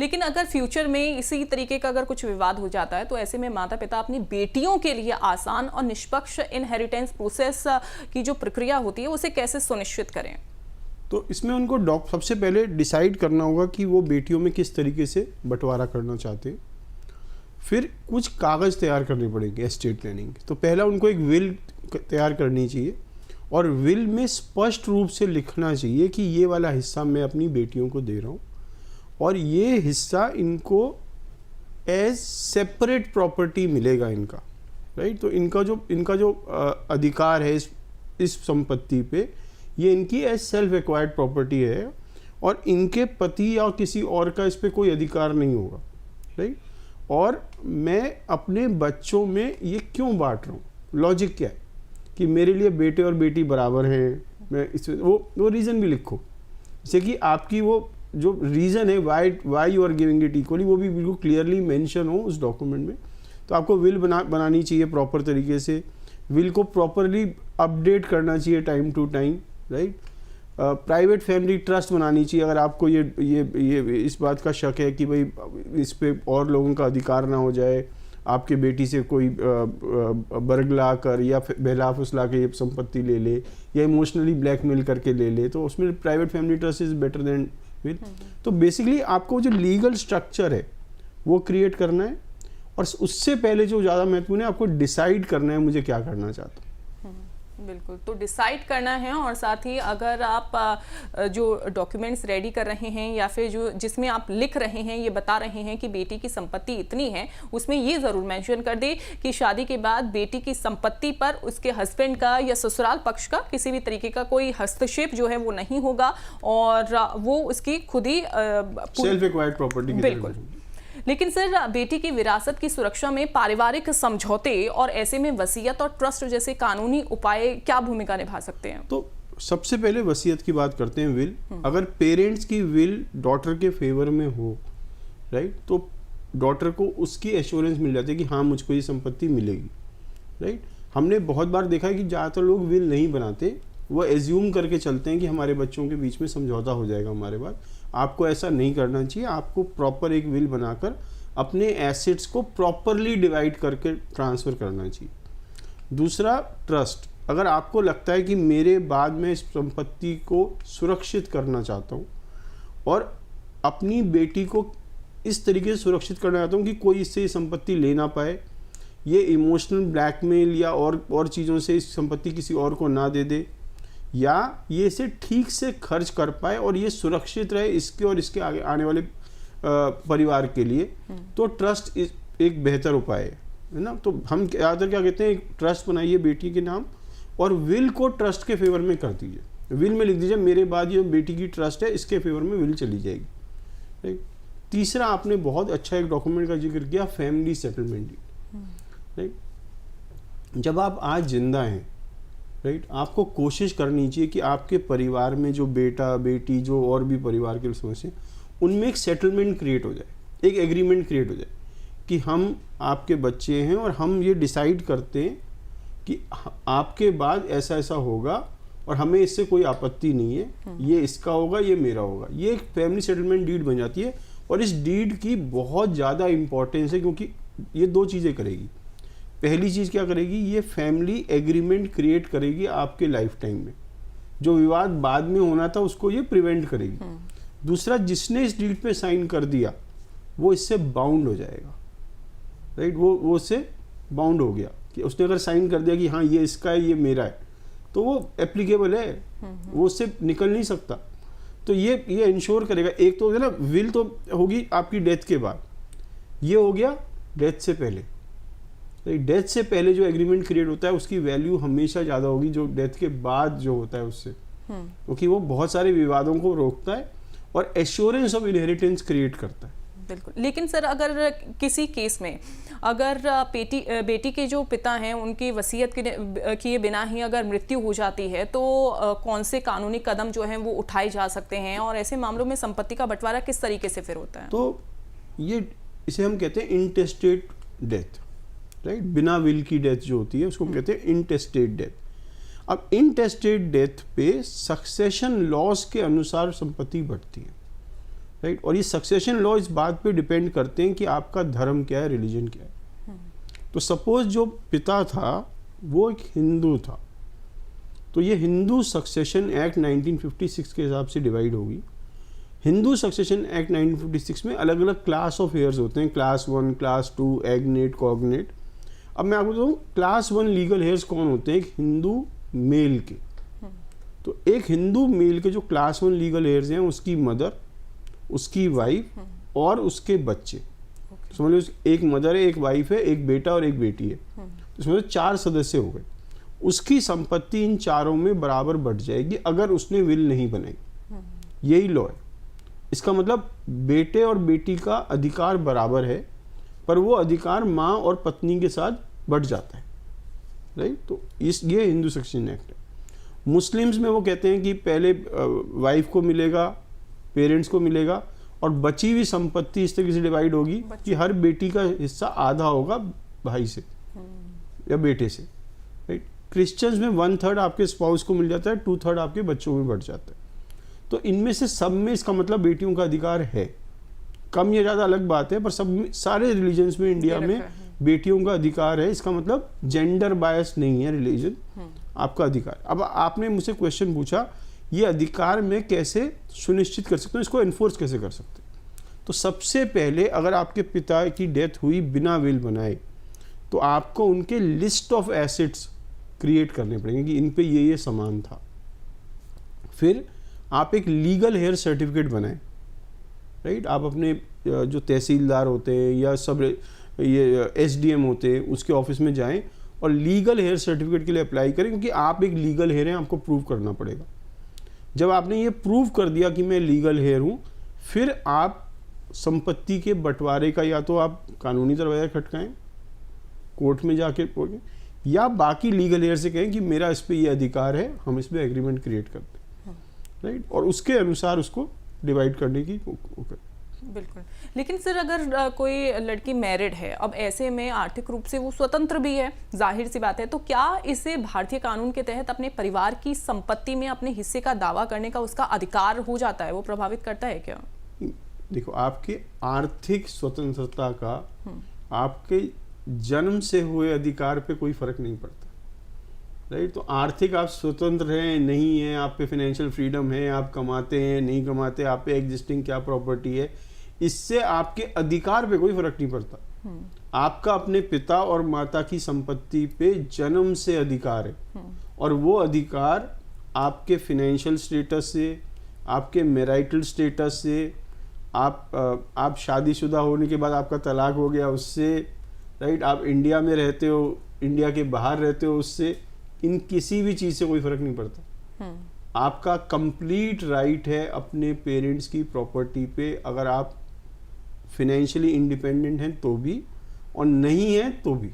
लेकिन अगर फ्यूचर में इसी तरीके का अगर कुछ विवाद हो जाता है तो ऐसे में माता पिता अपनी बेटियों के लिए आसान और निष्पक्ष इनहेरिटेंस प्रोसेस की जो प्रक्रिया होती है उसे कैसे सुनिश्चित करें? तो इसमें उनको सबसे पहले डिसाइड करना होगा कि वो बेटियों में किस तरीके से बंटवारा करना चाहते हैं। फिर कुछ कागज़ तैयार करने पड़ेंगे एस्टेट प्लानिंग। तो पहला उनको एक विल तैयार करनी चाहिए और विल में स्पष्ट रूप से लिखना चाहिए कि ये वाला हिस्सा मैं अपनी बेटियों को दे रहा हूँ और ये हिस्सा इनको एज सेपरेट प्रॉपर्टी मिलेगा इनका, राइट। तो इनका जो अधिकार है इस संपत्ति पे, ये इनकी एज सेल्फ एक्वायर्ड प्रॉपर्टी है और इनके पति या किसी और का इस पे कोई अधिकार नहीं होगा, राइट। और मैं अपने बच्चों में ये क्यों बांट रहा हूँ, लॉजिक क्या है कि मेरे लिए बेटे और बेटी बराबर हैं, मैं इसमें वो रीज़न भी लिखो, जैसे कि आपकी वो जो रीज़न है why you are giving it equally वो भी बिल्कुल क्लियरली मेंशन हो उस डॉक्यूमेंट में। तो आपको विल बनानी चाहिए प्रॉपर तरीके से, विल को प्रॉपरली अपडेट करना चाहिए time to time, right. Private family trust बनानी चाहिए अगर आपको ये इस बात का शक है कि भाई इस पे और लोगों का अधिकार ना हो जाए, आपके बेटी से कोई बरगला कर या बहला फुसला के ये संपत्ति ले ले या इमोशनली ब्लैकमेल करके ले ले, तो उसमें private family trust is better than will. तो बेसिकली आपको जो लीगल स्ट्रक्चर है वो क्रिएट करना है और उससे पहले जो ज़्यादा महत्वपूर्ण है आपको डिसाइड करना है मुझे क्या करना चाहता हूँ। बिल्कुल, तो डिसाइड करना है और साथ ही अगर आप जो डॉक्यूमेंट्स रेडी कर रहे हैं या फिर जो जिसमें आप लिख रहे हैं, ये बता रहे हैं कि बेटी की संपत्ति इतनी है, उसमें ये ज़रूर मेंशन कर दे कि शादी के बाद बेटी की संपत्ति पर उसके हस्बैंड का या ससुराल पक्ष का किसी भी तरीके का कोई हस्तक्षेप जो है वो नहीं होगा और वो उसकी खुद ही सेल्फ एक्वायर्ड प्रॉपर्टी। बिल्कुल। लेकिन सर, बेटी की विरासत की सुरक्षा में पारिवारिक समझौते और ऐसे में वसीयत और ट्रस्ट जैसे कानूनी उपाय क्या भूमिका निभा सकते हैं? तो सबसे पहले वसीयत की बात करते हैं। विल, अगर पेरेंट्स की विल डॉटर के फेवर में हो, राइट, तो डॉटर को उसकी एश्योरेंस मिल जाती है कि हाँ मुझको ये संपत्ति मिलेगी, राइट। हमने बहुत बार देखा है कि ज़्यादातर लोग विल नहीं बनाते, वो एज्यूम करके चलते हैं कि हमारे बच्चों के बीच में समझौता हो जाएगा हमारे बाद। आपको ऐसा नहीं करना चाहिए, आपको प्रॉपर एक विल बनाकर अपने एसेट्स को प्रॉपरली डिवाइड करके ट्रांसफ़र करना चाहिए। दूसरा, ट्रस्ट। अगर आपको लगता है कि मेरे बाद में इस संपत्ति को सुरक्षित करना चाहता हूँ और अपनी बेटी को इस तरीके से सुरक्षित करना चाहता हूँ कि कोई इससे संपत्ति ले ना पाए, ये इमोशनल ब्लैकमेल या और चीज़ों से इस संपत्ति किसी और को ना दे दे, या ये इसे ठीक से खर्च कर पाए और ये सुरक्षित रहे इसके और इसके आगे आने वाले परिवार के लिए, तो ट्रस्ट एक बेहतर उपाय है ना। तो हम ज़्यादातर क्या कहते हैं, एक ट्रस्ट बनाइए बेटी के नाम और विल को ट्रस्ट के फेवर में कर दीजिए। विल में लिख दीजिए मेरे बाद ये बेटी की ट्रस्ट है, इसके फेवर में विल चली जाएगी, राइट। तीसरा, आपने बहुत अच्छा एक डॉक्यूमेंट का जिक्र किया, फैमिली सेटलमेंट डीड, राइट। जब आप आज जिंदा हैं, राइट, आपको कोशिश करनी चाहिए कि आपके परिवार में जो बेटा बेटी जो और भी परिवार के सदस्य हैं उनमें एक सेटलमेंट क्रिएट हो जाए, एक एग्रीमेंट क्रिएट हो जाए कि हम आपके बच्चे हैं और हम ये डिसाइड करते हैं कि आपके बाद ऐसा ऐसा होगा और हमें इससे कोई आपत्ति नहीं है, ये इसका होगा ये मेरा होगा। ये एक फैमिली सेटलमेंट डीड बन जाती है और इस डीड की बहुत ज़्यादा इंपॉर्टेंस है क्योंकि ये दो चीज़ें करेगी। पहली चीज़ क्या करेगी, ये फैमिली एग्रीमेंट क्रिएट करेगी आपके लाइफ टाइम में, जो विवाद बाद में होना था उसको ये प्रिवेंट करेगी। दूसरा, जिसने इस डीड पे साइन कर दिया वो इससे बाउंड हो जाएगा, राइट। वो इससे बाउंड हो गया कि उसने अगर साइन कर दिया कि हाँ ये इसका है ये मेरा है, तो वो एप्लीकेबल है, वो उससे निकल नहीं सकता। तो ये इंश्योर करेगा। एक तो है ना, विल तो होगी आपकी डेथ के बाद, ये हो गया डेथ से पहले। डेथ से पहले जो एग्रीमेंट क्रिएट होता है उसकी वैल्यू हमेशा ज़्यादा होगी जो डेथ के बाद जो होता है उससे, क्योंकि वो बहुत सारे विवादों को रोकता है और एश्योरेंस ऑफ इनहेरिटेंस क्रिएट करता है। बिल्कुल। लेकिन सर, अगर किसी केस में अगर बेटी के जो पिता हैं उनकी वसीयत किए बिना ही अगर मृत्यु हो जाती है तो कौन से कानूनी कदम जो हैं वो उठाए जा सकते हैं और ऐसे मामलों में संपत्ति का बंटवारा किस तरीके से फिर होता है? तो इसे हम कहते हैं इंटेस्टेट डेथ, राइट। बिना विल की डेथ जो होती है उसको हम कहते हैं इंटेस्टेट डेथ। अब इंटेस्टेट डेथ पे सक्सेशन लॉज के अनुसार संपत्ति बढ़ती है, राइट। और ये सक्सेशन लॉ इस बात पे डिपेंड करते हैं कि आपका धर्म क्या है, रिलीजन क्या है। तो सपोज जो पिता था वो एक हिंदू था, तो ये हिंदू सक्सेशन एक्ट 1956 के हिसाब से डिवाइड होगी। हिंदू सक्सेशन एक्ट 1956 में अलग अलग क्लास ऑफ हेयर्स होते हैं, क्लास 1, क्लास 2, एग्नेट, कॉग्नेट। अब मैं आपको बताऊँ क्लास 1 लीगल हेयर्स कौन होते हैं, एक हिंदू मेल के। तो एक हिंदू मेल के जो क्लास 1 लीगल हेयर्स हैं, उसकी मदर, उसकी वाइफ और उसके बच्चे। समझ लो एक मदर है, एक वाइफ है, एक बेटा और एक बेटी है, तो समझ लो 4 सदस्य हो गए। उसकी संपत्ति इन चारों में बराबर बढ़ जाएगी अगर उसने विल नहीं बनाई। यही लॉ है। इसका मतलब बेटे और बेटी का अधिकार बराबर है, पर वो अधिकार माँ और पत्नी के साथ बढ़ जाता है, राइट। तो ये हिंदू सक्सेशन एक्ट है। मुस्लिम्स में वो कहते हैं कि पहले वाइफ को मिलेगा, पेरेंट्स को मिलेगा, और बची हुई संपत्ति इस तरीके से डिवाइड होगी कि हर बेटी का हिस्सा आधा होगा भाई से या बेटे से, राइट। क्रिश्चियंस में 1/3 आपके स्पाउस को मिल जाता है, 2/3 आपके बच्चों में बढ़ जाता है। तो इनमें से सब में इसका मतलब बेटियों का अधिकार है। कम या ज़्यादा अलग बात है, पर सब में, सारे रिलीजन्स में इंडिया में बेटियों का अधिकार है। इसका मतलब जेंडर बायस नहीं है रिलीजन, आपका अधिकार। अब आपने मुझसे क्वेश्चन पूछा ये अधिकार में कैसे सुनिश्चित कर सकते हैं, इसको एनफोर्स कैसे कर सकते हैं। तो सबसे पहले अगर आपके पिता की डेथ हुई बिना विल बनाए, तो आपको उनके लिस्ट ऑफ एसेट्स क्रिएट करने पड़ेंगे कि इन पे ये सामान था। फिर आप एक लीगल हेयर सर्टिफिकेट बनाएं, राइट। आप अपने जो तहसीलदार होते हैं या सब ये SDM होते हैं उसके ऑफिस में जाएं और लीगल हेयर सर्टिफिकेट के लिए अप्लाई करें, क्योंकि आप एक लीगल हेयर हैं, आपको प्रूव करना पड़ेगा। जब आपने ये प्रूव कर दिया कि मैं लीगल हेयर हूँ, फिर आप संपत्ति के बंटवारे का या तो आप कानूनी दरवाजा खटकाएं कोर्ट में जाके, या बाकी लीगल हेयर से कहें कि मेरा इस पे ये अधिकार है, हम इस पे एग्रीमेंट क्रिएट करते हैं, राइट। और उसके अनुसार उसको डिवाइड करने की बिल्कुल। लेकिन सर अगर कोई लड़की मैरिड है, अब ऐसे में आर्थिक रूप से वो स्वतंत्र भी है, जाहिर सी बात है, तो क्या इसे भारतीय कानून के तहत अपने परिवार की संपत्ति में अपने हिस्से का दावा करने का उसका अधिकार हो जाता है, वो प्रभावित करता है क्या? देखो, आपके आर्थिक स्वतंत्रता का आपके जन्म से हुए अधिकार पे कोई फर्क नहीं पड़ता, राइट। तो आर्थिक आप स्वतंत्र हैं नहीं है, आप पे फाइनेंशियल फ्रीडम है, आप कमाते हैं नहीं कमाते, आप पे एग्जिस्टिंग क्या प्रॉपर्टी है, इससे आपके अधिकार पे कोई फर्क नहीं पड़ता। आपका अपने पिता और माता की संपत्ति पे जन्म से अधिकार है, और वो अधिकार आपके फाइनेंशियल स्टेटस से, आपके मैरिटल स्टेटस से, आप शादीशुदा होने के बाद आपका तलाक हो गया उससे, राइट, आप इंडिया में रहते हो, इंडिया के बाहर रहते हो उससे, इन किसी भी चीज़ से कोई फर्क नहीं पड़ता। आपका कंप्लीट राइट है अपने पेरेंट्स की प्रॉपर्टी पे, अगर आप फाइनेंशियली इंडिपेंडेंट हैं तो भी, और नहीं है तो भी।